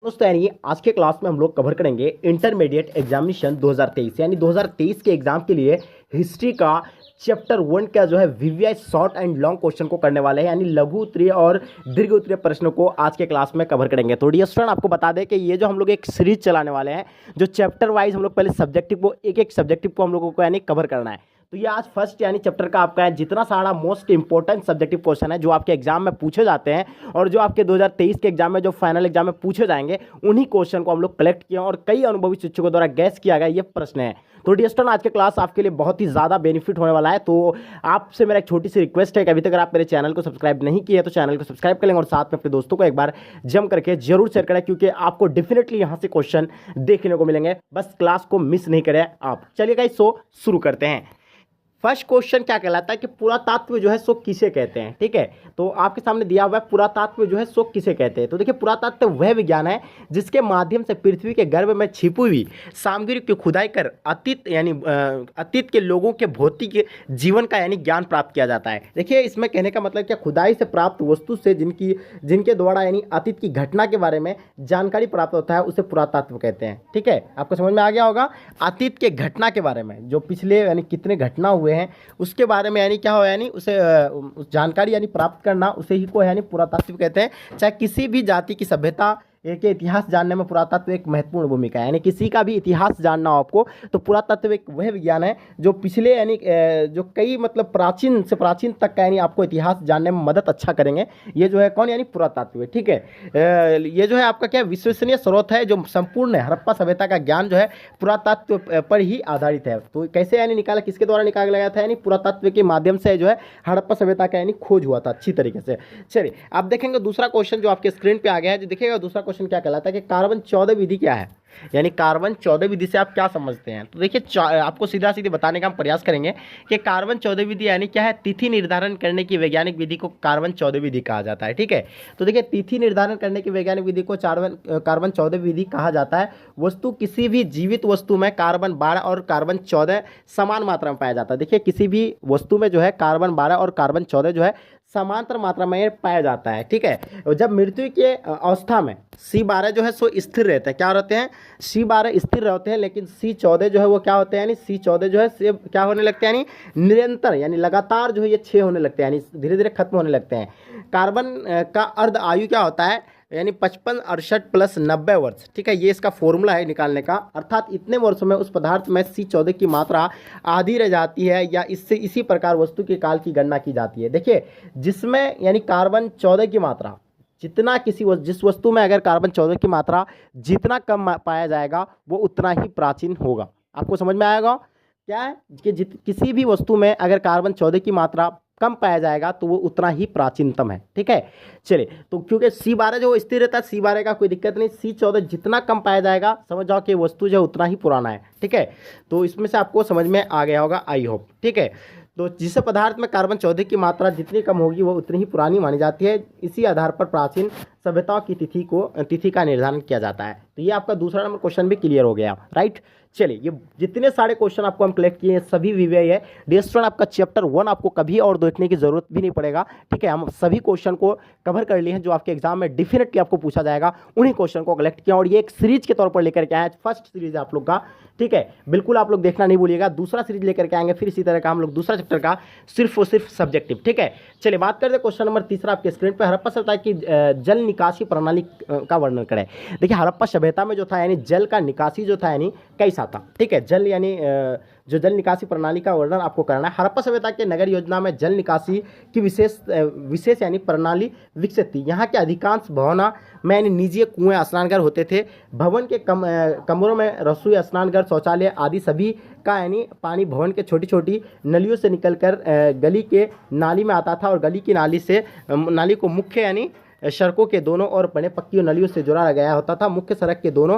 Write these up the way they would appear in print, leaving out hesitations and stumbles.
दोस्तों यानी आज के क्लास में हम लोग कवर करेंगे इंटरमीडिएट एग्जामिनेशन 2023 यानी 2023 के एग्जाम के लिए हिस्ट्री का चैप्टर 1 का जो है VVI short and long question को करने वाले हैं यानी लघु उत्तरीय और दीर्घ उत्तरीय प्रश्नों को आज के क्लास में कवर करेंगे। तो डियर स्टूडेंट आपको बता दें कि ये जो हम लोग एक सीरीज चलाने वाले हैं जो चैप्टर वाइज हम लोग पहले सब्जेक्टिव को एक सब्जेक्टिव को हम लोगों को यानी कवर करना है। तो ये आज फर्स्ट यानी चैप्टर का आपका है। जितना सारा मोस्ट इंपॉर्टेंट सब्जेक्टिव क्वेश्चन है जो आपके एग्जाम में पूछे जाते हैं और जो आपके 2023 के एग्जाम में जो फाइनल एग्जाम में पूछे जाएंगे उन्हीं क्वेश्चन को हम लोग कलेक्ट किए और कई अनुभवी शिक्षकों द्वारा गैस किया गया ये प्रश्न है। तो डियर स्टूडेंट आज के क्लास आपके लिए बहुत ही ज़्यादा बेनिफिट होने वाला है। तो आपसे मेरा एक छोटी सी रिक्वेस्ट है कि अभी तक अगर आप मेरे चैनल को सब्सक्राइब नहीं किए तो चैनल को सब्सक्राइब कर लेंगे और साथ में अपने दोस्तों को एक बार जम करके जरूर शेयर करें क्योंकि आपको डेफिनेटली यहाँ से क्वेश्चन देखने को मिलेंगे। बस क्लास को मिस नहीं करें आप। चलिए गाइस सो शुरू करते हैं। फर्स्ट क्वेश्चन क्या कहलाता है कि पुरातत्व जो है सो किसे कहते हैं। ठीक है, तो आपके सामने दिया हुआ है पुरातत्व जो है सो किसे कहते हैं। तो देखिए पुरातत्व वह विज्ञान है जिसके माध्यम से पृथ्वी के गर्भ में छिपी हुई सामग्री की खुदाई कर अतीत के लोगों के भौतिक जीवन का यानी ज्ञान प्राप्त किया जाता है। देखिए इसमें कहने का मतलब क्या, खुदाई से प्राप्त वस्तु से जिनके द्वारा यानी अतीत की घटना के बारे में जानकारी प्राप्त होता है उसे पुरातत्व कहते हैं। ठीक है, आपको समझ में आ गया होगा। अतीत के घटना के बारे में जो पिछले यानी कितने घटना हुए हैं उसके बारे में यानी क्या हो यानी उसे जानकारी यानी प्राप्त करना उसे ही को यानी पुरातत्व कहते हैं। चाहे किसी भी जाति की सभ्यता के इतिहास जानने में पुरातत्व एक महत्वपूर्ण भूमिका है। यानी किसी का भी इतिहास जानना हो आपको तो पुरातत्व एक वह विज्ञान है जो पिछले यानी जो कई मतलब प्राचीन से प्राचीन तक का यानी आपको इतिहास जानने में मदद अच्छा करेंगे। ये जो है कौन यानी पुरातत्व। ठीक है, ये जो है आपका क्या विश्वसनीय स्रोत है जो संपूर्ण हड़प्पा सभ्यता का ज्ञान जो है पुरातत्व पर ही आधारित है। तो कैसे यानी निकाला, किसके द्वारा निकाला गया था यानी पुरातत्व के माध्यम से जो है हड़प्पा सभ्यता का यानी खोज हुआ था अच्छी तरीके से। चलिए आप देखेंगे दूसरा क्वेश्चन जो आपके स्क्रीन पे आ गया है। जो देखिएगा दूसरा क्वेश्चन क्या कहलाता है कि कार्बन 14 विधि क्या है, यानी कार्बन 14 विधि से आप क्या समझते हैं। तो देखिए आपको सीधा सीधे बताने का हम प्रयास करेंगे कि कार्बन 14 विधि यानी क्या है, तिथि निर्धारण करने की वैज्ञानिक विधि को कार्बन 14 विधि कहा जाता है। ठीक है, तो देखिए तिथि निर्धारण करने की वैज्ञानिक विधि को कार्बन 14 विधि कहा जाता है। वस्तु किसी भी जीवित वस्तु में कार्बन 12 और कार्बन 14 समान मात्रा में पाया जाता है। देखिए किसी भी वस्तु में जो है कार्बन 12 और कार्बन 14 जो है समांतर मात्रा में पाया जाता है। ठीक है, जब मृत्यु के अवस्था में C12 जो है सो स्थिर रहते हैं। क्या रहते हैं, C12 स्थिर रहते हैं, लेकिन C14 जो है वो क्या होते हैं यानी C14 जो है से क्या होने लगते हैं यानी निरंतर यानी लगातार जो है ये 6 होने लगते हैं यानी धीरे धीरे खत्म होने लगते हैं। कार्बन का अर्ध आयु क्या होता है यानी 55 68 प्लस 90 वर्ष। ठीक है, ये इसका फॉर्मूला है निकालने का, अर्थात इतने वर्षों में उस पदार्थ में C14 की मात्रा आधी रह जाती है या इससे इसी प्रकार वस्तु के काल की गणना की जाती है। देखिए जिसमें यानी कार्बन 14 की मात्रा जितना जिस वस्तु में अगर कार्बन 14 की मात्रा जितना कम पाया जाएगा वो उतना ही प्राचीन होगा। आपको समझ में आएगा क्या है कि किसी भी वस्तु में अगर कार्बन 14 की मात्रा कम पाया जाएगा तो वो उतना ही प्राचीनतम है। ठीक है, चलिए तो क्योंकि C12 जो स्थिर रहता है C12 का कोई दिक्कत नहीं, C14 जितना कम पाया जाएगा समझ जाओ कि वस्तु जो उतना ही पुराना है। ठीक है, तो इसमें से आपको समझ में आ गया होगा आई होप। ठीक है, तो जिस पदार्थ में कार्बन 14 की मात्रा जितनी कम होगी वो उतनी ही पुरानी मानी जाती है। इसी आधार पर प्राचीन सभ्यताओं की तिथि का निर्धारण किया जाता है। तो ये आपका दूसरा नंबर क्वेश्चन भी क्लियर हो गया। राइट, चलिए ये जितने सारे क्वेश्चन आपको हम कलेक्ट किए हैं सभी वीवीआई है। डियर स्टूडेंट आपका चैप्टर 1 आपको कभी और देखने की जरूरत भी नहीं पड़ेगा। ठीक है, हम सभी क्वेश्चन को कवर कर लिए हैं जो आपके एग्जाम में डेफिनेटली आपको पूछा जाएगा, उन्हीं क्वेश्चन को कलेक्ट किया और ये एक सीरीज के तौर पर लेकर के आए। फर्स्ट सीरीज आप लोग का। ठीक है, बिल्कुल आप लोग देखना नहीं भूलिएगा। दूसरा सीरीज लेकर के आएंगे फिर इसी तरह का हम लोग दूसरा चैप्टर का सिर्फ और सिर्फ सब्जेक्टिव। ठीक है, चलिए बात करते हैं क्वेश्चन नंबर तीसरा आपके स्क्रीन पर। हड़प्पा सभ्यता की जल निकासी प्रणाली का वर्णन करें। देखिए हड़प्पा सभ्यता में जो था यानी जल का निकासी जो था यानी कैसा था। ठीक है, जल यानी जो जल निकासी प्रणाली का वर्णन आपको करना है। हड़प्पा सभ्यता के नगर योजना में जल निकासी की विशेष यानी प्रणाली विकसित थी। यहाँ के अधिकांश भवनों में यानी निजी कुएं स्नानघर होते थे। भवन के कमरों में रसोई स्नानघर शौचालय आदि सभी का यानी पानी भवन के छोटी छोटी नलियों से निकलकर गली के नाली में आता था और गली की नाली को मुख्य यानी सड़कों के दोनों ओर बने पक्की नलियों से जोड़ा गया होता था। मुख्य सड़क के दोनों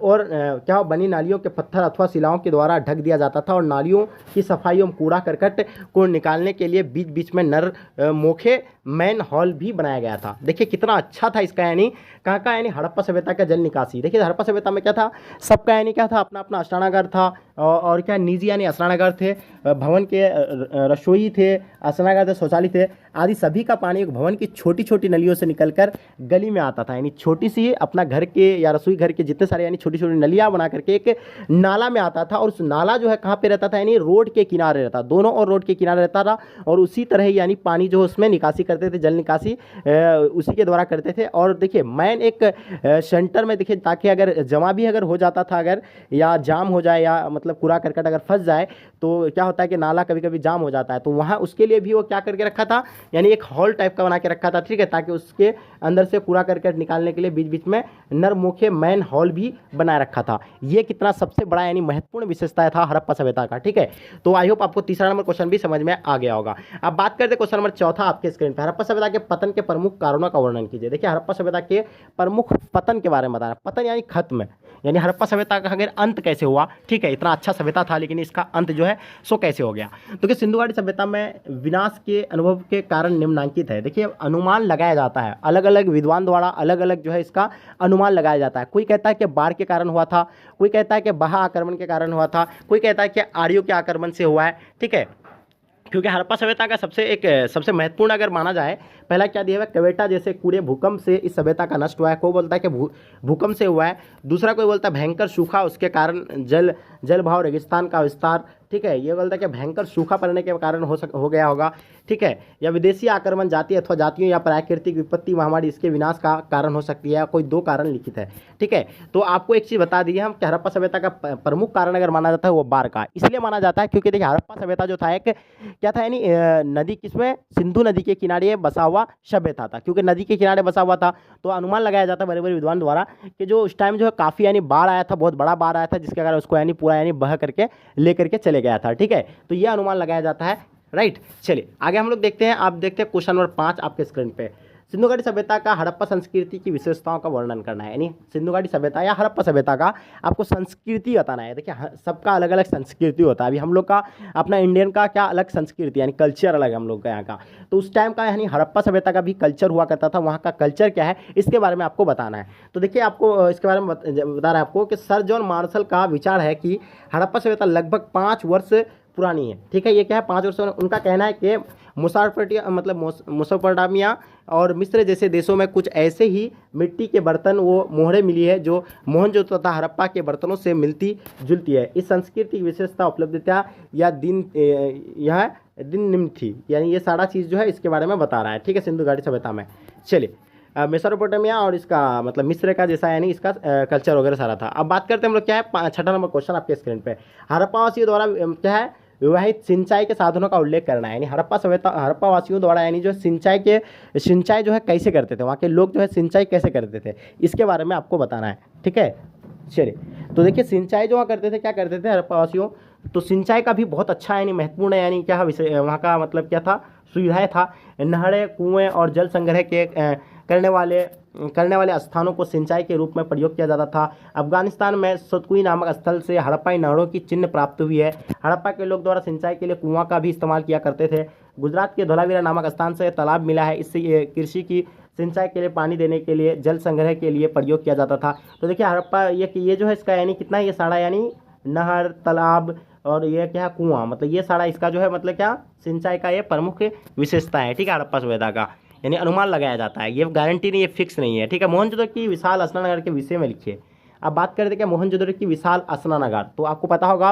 और क्या बनी नालियों के पत्थर अथवा शिलाओं के द्वारा ढक दिया जाता था और नालियों की सफाई एवं कूड़ा करकट को निकालने के लिए बीच बीच में मोखे मैन हॉल भी बनाया गया था। देखिए कितना अच्छा था इसका यानी कहाँ का यानी हड़प्पा सभ्यता का जल निकासी। देखिए हड़प्पा सभ्यता में क्या था, सबका यानी क्या था अपना अपना स्नानागार था, और क्या निजी यानी स्नानागार थे, भवन के रसोई थे, स्नानागार थे, शौचालय थे आदि सभी का पानी एक भवन की छोटी छोटी नलियों से निकलकर गली में आता था। यानी छोटी सी अपना घर के या रसोई घर के जितने सारे यानी छोटी छोटी नलियाँ बना करके एक नाला में आता था, और उस नाला जो है कहाँ पे रहता था, यानी रोड के किनारे रहता, दोनों और रोड के किनारे रहता था, और उसी तरह ही यानी पानी जो उसमें निकासी करते थे, जल निकासी उसी के द्वारा करते थे। और देखिए मैन एक सेंटर में देखिए, ताकि अगर जमा भी अगर हो जाता था, अगर या जाम हो जाए या मतलब कूड़ा करकट अगर फंस जाए तो क्या होता है कि नाला कभी कभी जाम हो जाता है, तो वहाँ उसके लिए भी वो क्या करके रखा था, यानी एक हॉल टाइप का बना के रखा था, ठीक है, ताकि उसके अंदर से कूड़ा करकट निकालने के लिए बीच बीच में नरमुखे मैन हॉल भी बनाए रखा था। ये कितना सबसे बड़ा यानी महत्वपूर्ण विशेषता था हड़प्पा सभ्यता का, ठीक है। तो आई होप आपको तीसरा नंबर क्वेश्चन भी समझ में आ गया होगा। अब बात करते हैं क्वेश्चन नंबर चौथा आपके स्क्रीन पर, हड़प्पा सभ्यता के पतन के प्रमुख कारणों का वर्णन कीजिए। देखिए हड़प्पा सभ्यता के प्रमुख पतन के बारे में बताना, पतन यानी खत्म, यानी हड़प्पा सभ्यता का अगर अंत कैसे हुआ, ठीक है, इतना अच्छा सभ्यता था लेकिन इसका अंत जो है सो कैसे हो गया। तो कि सिंधु घाटी सभ्यता में विनाश के अनुभव के कारण निम्नलिखित है। देखिए अनुमान लगाया जाता है, अलग अलग विद्वान द्वारा अलग अलग जो है इसका अनुमान लगाया जाता है। कोई कहता है कि बाढ़ के कारण हुआ था, कोई कहता है कि बहा आक्रमण के कारण हुआ था, कोई कहता है कि आर्यों के आक्रमण से हुआ है, ठीक है। क्योंकि हड़प्पा सभ्यता का सबसे महत्वपूर्ण अगर माना जाए, पहला क्या दिया हुआ है, कवेटा जैसे कूड़े भूकंप से इस सभ्यता का नष्ट हुआ है। कोई बोलता है कि भूकंप से हुआ है, दूसरा कोई बोलता है भयंकर सूखा, उसके कारण जल भाव रेगिस्तान का विस्तार, ठीक है, ये बोलता है कि भयंकर सूखा पड़ने के कारण हो गया होगा, ठीक है, या विदेशी आक्रमण, जाति अथवा जातियों या प्राकृतिक विपत्ति महामारी इसके विनाश का कारण हो सकती है, कोई दो कारण लिखित है, ठीक है। तो आपको एक चीज़ बता दी हम कि हड़प्पा सभ्यता का प्रमुख कारण अगर माना जाता है वो बाढ़ का, इसलिए माना जाता है क्योंकि देखिए हड़प्पा सभ्यता जो था एक क्या था, यानी नदी किसमें, सिंधु नदी के किनारे बसा हुआ सभ्यता था। क्योंकि नदी के किनारे बसा हुआ था तो अनुमान लगाया जाता है बड़े बड़े विद्वान द्वारा कि जो उस टाइम जो है काफ़ी यानी बाढ़ आया था, बहुत बड़ा बाढ़ आया था, जिसके कारण उसको यानी पूरा यानी बह करके लेकर के चले गया था, ठीक है। तो यह अनुमान लगाया जाता है, राइट। चलिए आगे हम लोग देखते हैं, आप देखते हैं क्वेश्चन नंबर 5 आपके स्क्रीन पे। सिंधु घाटी सभ्यता का हड़प्पा संस्कृति की विशेषताओं का वर्णन करना है, यानी सिंधु घाटी सभ्यता या हड़प्पा सभ्यता का आपको संस्कृति बताना है। देखिए सबका अलग अलग संस्कृति होता है, अभी हम लोग का अपना इंडियन का क्या अलग संस्कृति यानी कल्चर अलग है हम लोग का यहाँ का, तो उस टाइम का यानी हड़प्पा सभ्यता का भी कल्चर हुआ करता था, वहाँ का कल्चर क्या है इसके बारे में आपको बताना है। तो देखिए आपको इसके बारे में बता रहा है आपको कि सर जॉन मार्शल का विचार है कि हड़प्पा सभ्यता लगभग 5 वर्ष पुरानी है, ठीक है। ये क्या है 5 वर्ष, उनका कहना है कि मेसोपोटामिया और मिस्र जैसे देशों में कुछ ऐसे ही मिट्टी के बर्तन वो मोहरें मिली है जो मोहनजोदड़ो तथा हड़प्पा के बर्तनों से मिलती जुलती है। इस संस्कृति की विशेषता उपलब्धता या यह दिन निम्न थी, यानी ये सारा चीज़ जो है इसके बारे में बता रहा है, ठीक है, सिंधु घाटी सभ्यता में। चलिए मेसोपोटामिया और इसका मतलब मिस्र का जैसा यानी इसका कल्चर वगैरह सारा था। अब बात करते हैं हम लोग क्या है, छठा नंबर क्वेश्चन आपके स्क्रीन पे, हड़प्पावासियों द्वारा क्या है विवाहित सिंचाई के साधनों का उल्लेख करना है, यानी हड़प्पा वासियों द्वारा यानी जो सिंचाई जो है कैसे करते थे, वहाँ के लोग जो है सिंचाई कैसे करते थे इसके बारे में आपको बताना है, ठीक है। चलिए तो देखिए सिंचाई जो वहाँ करते थे, क्या करते थे हड़प्पा वासियों, तो सिंचाई का भी बहुत अच्छा यानी महत्वपूर्ण है, यानी क्या विषय वहाँ का मतलब क्या था, सुविधाएँ था, नहरें, कुएँ और जल संग्रह के करने वाले स्थानों को सिंचाई के रूप में प्रयोग किया जाता था। अफगानिस्तान में सतकुई नामक स्थल से हड़प्पाई नहरों की चिन्ह प्राप्त हुई है। हड़प्पा के लोग द्वारा सिंचाई के लिए कुआं का भी इस्तेमाल किया करते थे। गुजरात के धोलावीरा नामक स्थान से तालाब मिला है, इससे ये कृषि की सिंचाई के लिए, पानी देने के लिए, जल संग्रह के लिए प्रयोग किया जाता था। तो देखिए हड़प्पा ये जो है इसका यानी कितना, ये सारा यानी नहर, तालाब और ये क्या है कुआं, मतलब ये सारा इसका जो है मतलब क्या सिंचाई का ये प्रमुख विशेषता है, ठीक है, हड़प्पा सभ्यता का, यानी अनुमान लगाया जाता है, ये गारंटी नहीं, ये फिक्स नहीं है, ठीक है। मोहनजोदड़ो की विशाल स्नानागार के विषय में लिखिए। अब बात करते हैं कि मोहनजोदड़ो की विशाल स्नानागार, तो आपको पता होगा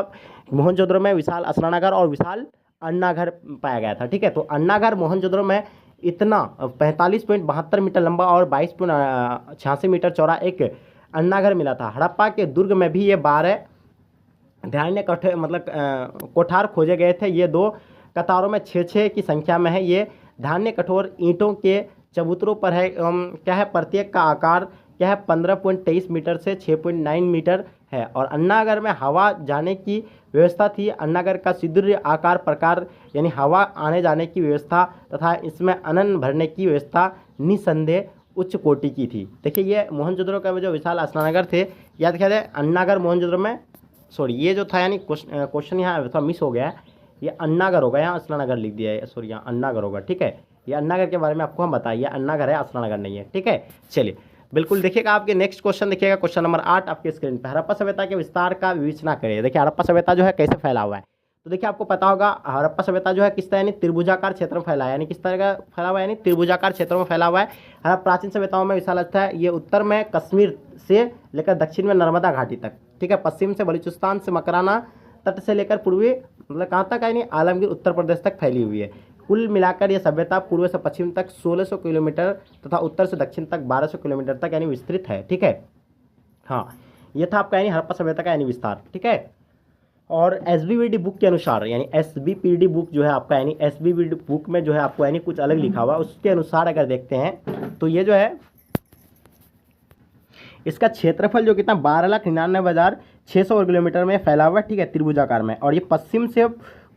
मोहनजोदड़ो में विशाल स्नानागार और विशाल अन्नाघर पाया गया था, ठीक है। तो अन्नाघर मोहनजोदड़ो में इतना 45.72 मीटर लंबा और 22.86 मीटर चौड़ा एक अन्नाघर मिला था। हड़प्पा के दुर्ग में भी ये 12 ध्यान कोठार खोजे गए थे, ये 2 कतारों में 6-6 की संख्या में है। ये धान्य कठोर ईंटों के चबूतरों पर है, क्या है प्रत्येक का आकार क्या है 15.23 मीटर से 6.9 मीटर है। और अन्नागर में हवा जाने की व्यवस्था थी। अन्नागर का सिद्ध आकार प्रकार यानी हवा आने जाने की व्यवस्था तथा इसमें अन्न भरने की व्यवस्था निसंदेह उच्च कोटि की थी। देखिए ये मोहनजोदड़ो का जो विशाल स्नानागार थे, याद ख्याल है अन्नागर मोहनजोदड़ो में, सॉरी ये जो था यानी क्वेश्चन यहाँ थोड़ा मिस हो गया है, ये अन्नागर होगा, यहाँ स्नानागार लिख दिया है, सॉरी यहाँ अन्नागर होगा, ठीक है। ये अन्नागर के बारे में आपको हम बताइए, अन्नागर है स्नानागार नहीं है, ठीक है। चलिए बिल्कुल। देखिएगा आपके नेक्स्ट क्वेश्चन, देखिएगा क्वेश्चन नंबर 8 आपके स्क्रीन पे। हड़प्पा सभ्यता के विस्तार का विवेचना करें। देखिए हड़प्पा सभ्यता जो है कैसे फैला हुआ है, तो देखिए आपको पता होगा हड़प्पा सभ्यता जो है किस तरह यानी त्रिभुजाकार क्षेत्र में फैला है, यानी किस तरह का फैला हुआ है, यानी त्रिभुजाकार क्षेत्रों में फैला हुआ है। हड़प्पा प्राचीन सभ्यताओं में विशाल था, ये उत्तर में कश्मीर से लेकर दक्षिण में नर्मदा घाटी तक, ठीक है, पश्चिम से बलूचिस्तान से मकराना तट से लेकर पूर्वी मतलब कहाँ तक है, यानी आलमगीर उत्तर प्रदेश तक फैली हुई है। कुल मिलाकर यह सभ्यता पूर्व से पश्चिम तक 1600 किलोमीटर तथा उत्तर से दक्षिण तक 1200 किलोमीटर तक यानी विस्तृत है, ठीक है। हाँ, ये था आपका यानी हड़प्पा सभ्यता का यानी विस्तार, ठीक है। और एसबीपीडी बुक के अनुसार, यानी एसबीपीडी बुक जो है आपका, यानी एसबीपीडी बुक में जो है आपको यानी कुछ अलग लिखा हुआ है, उसके अनुसार अगर देखते हैं तो ये जो है इसका क्षेत्रफल जो कितना 12,99,600 वर्ग किलोमीटर में फैला हुआ है, ठीक है, त्रिभुजाकार में। और ये पश्चिम से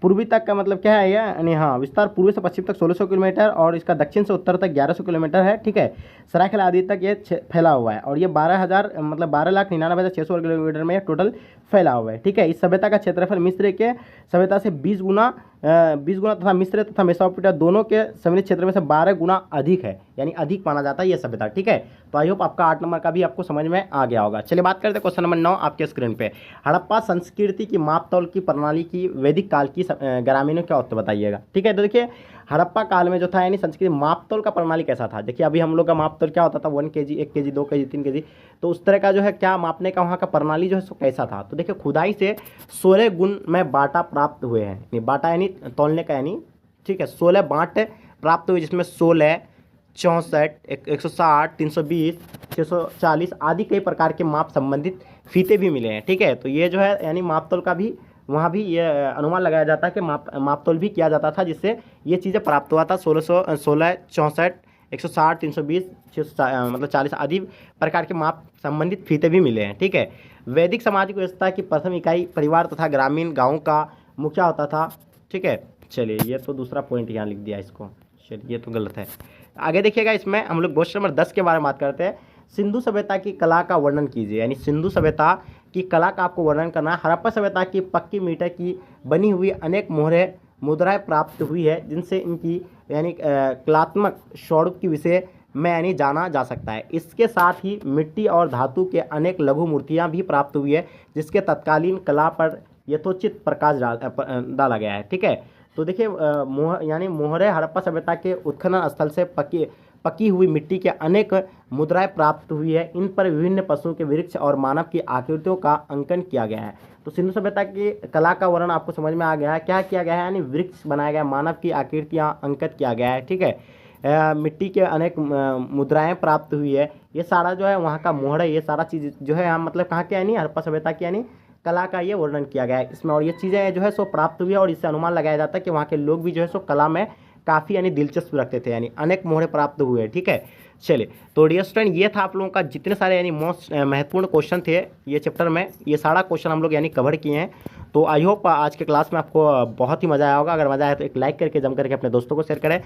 पूर्वी तक का मतलब क्या है, यानी हाँ विस्तार पूर्वी से पश्चिम तक 1600 किलोमीटर और इसका दक्षिण से उत्तर तक 1100 किलोमीटर है, ठीक है। सरायखेला आदि तक ये फैला हुआ है और ये 12,99,600 वर्ग किलोमीटर में टोटल फैला हुआ है, ठीक है। इस सभ्यता का क्षेत्रफल मिस्र के सभ्यता से 20 गुना तथा मिस्र तथा मेसोपोटामिया दोनों के सम्मिलित क्षेत्र में से 12 गुना अधिक है, यानी अधिक माना जाता है ये सभ्यता, ठीक है। तो आई होप आपका 8 नंबर का भी आपको समझ में आ गया होगा। चलिए बात करते हैं क्वेश्चन नंबर 9 आपके स्क्रीन पे। हड़प्पा संस्कृति की मापतौल की प्रणाली की वैदिक काल की ग्रामीणों क्या उत्तर बताइएगा, ठीक है। तो देखिए हड़प्पा काल में जो था यानी संस्कृति मापतौल का प्रणाली कैसा था। देखिए अभी हम लोग का मापतौल क्या होता था, 1 kg 1 kg 2 kg 3 kg, तो उस तरह का जो है क्या मापने का वहाँ का प्रणाली जो है सो कैसा था। तो देखिए खुदाई से 16 गुण में बाटा प्राप्त हुए हैं, बाटा यानी तौलने का यानी, ठीक है, 16 बाँट प्राप्त हुए, जिसमें 16, 64, 160, 320, 640 आदि कई प्रकार के माप संबंधित फीते भी मिले हैं, ठीक है। तो ये जो है यानी मापतौल का भी वहाँ भी ये अनुमान लगाया जाता है कि मापतौल भी किया जाता था, जिससे ये चीज़ें प्राप्त हुआ था। 16, 64, 160, 320, 600 मतलब 40 आदि प्रकार के माप संबंधित फीते भी मिले हैं, ठीक है। वैदिक सामाजिक व्यवस्था की प्रथम इकाई परिवार तथा ग्रामीण गाँव का मुखिया होता था, ठीक है। चलिए ये तो दूसरा पॉइंट यहाँ लिख दिया इसको, चलिए ये तो गलत है। आगे देखिएगा इसमें हम लोग क्वेश्चन नंबर 10 के बारे में बात करते हैं। सिंधु सभ्यता की कला का वर्णन कीजिए, यानी सिंधु सभ्यता की कला का आपको वर्णन करना है। हड़प्पा सभ्यता की पक्की मीटर की बनी हुई अनेक मोहरें मुद्राएं प्राप्त हुई है, जिनसे इनकी यानी कलात्मक स्वरूप की विषय में यानी जाना जा सकता है। इसके साथ ही मिट्टी और धातु के अनेक लघु मूर्तियाँ भी प्राप्त हुई है, जिसके तत्कालीन कला पर यथोचित प्रकाश डाला गया है, ठीक है। तो देखिए यानी मोहरे हड़प्पा सभ्यता के उत्खनन स्थल से पकी हुई मिट्टी के अनेक मुद्राएं प्राप्त हुई है। इन पर विभिन्न पशुओं के वृक्ष और मानव की आकृतियों का अंकन किया गया है। तो सिंधु सभ्यता की कला का वर्णन आपको समझ में आ गया है। क्या किया गया है, यानी वृक्ष बनाया गया, मानव की आकृतियाँ अंकित किया गया है, ठीक है। मिट्टी के अनेक मुद्राएं प्राप्त हुई है। ये सारा जो है वहाँ का मोहर है, ये सारा चीज़ जो है हम मतलब कहाँ के यानी हड़प्पा सभ्यता की यानी कला का ये वर्णन किया गया है इसमें। और ये चीज़ें जो है सो प्राप्त हुई है और इससे अनुमान लगाया जाता है कि वहाँ के लोग भी जो है सो कला में काफ़ी यानी दिलचस्प रखते थे, यानी अनेक मोहरे प्राप्त हुए, ठीक है। चलिए तो डियर स्टूडेंट ये था आप लोगों का जितने सारे यानी मोस्ट महत्वपूर्ण क्वेश्चन थे ये चैप्टर में, ये सारा क्वेश्चन हम लोग यानी कवर किए हैं। तो आई होप आज के क्लास में आपको बहुत ही मज़ा आया होगा। अगर मज़ा आया तो एक लाइक करके जम करके अपने दोस्तों को शेयर करें